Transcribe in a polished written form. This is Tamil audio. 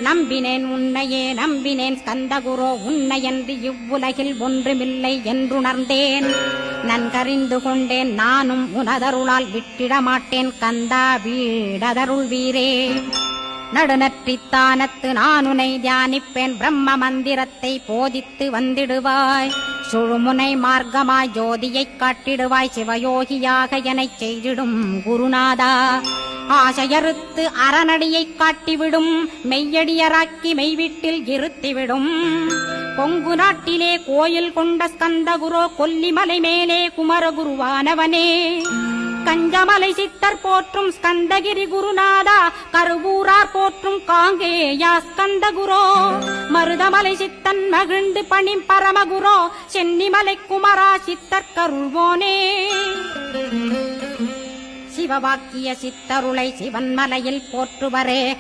நம்பினேன் உன்னையே நம்பினேன் ஸ்கந்தகுரோ உன்னையன்றி இவ்வுலகில் ஒன்றுமில்லை என்றுணர்ந்தேன். நன்கறிந்து கொண்டேன் நானும் உனதருளால் விட்டிட மாட்டேன் கந்தா வீடதருள் வீரே. நடுநற்றித்தானத்து நானுனை தியானிப்பேன் பிரம்ம மந்திரத்தை போதித்து வந்திடுவாய். சுழுமுனை மார்க்கமாய் ஜோதியைக் காட்டிடுவாய் சிவயோகியாக எனச் செய்திடும் குருநாதா. ஆசையறுத்து அறநடியைக் காட்டிவிடும் மெய்யடியராக்கி மெய்வீட்டில் இருத்திவிடும். கொங்கு நாட்டிலே கோயில் கொண்ட ஸ்கந்தகுரோ கொல்லிமலை மேலே குமரகுருவானவனே. கஞ்சமலை சித்தர் போற்றும் ஸ்கந்தகிரி குருநாதா கருவூரார் போற்றும் காங்கேயா ஸ்கந்தகுரோ. மருதமலை சித்தன் மகிழ்ந்து பணிம் பரமகுரோ சென்னிமலை குமரா சித்தர் கருள்வோனே. சிவவாக்கிய சித்தருளை சிவன்மலையில் போற்றுவரே.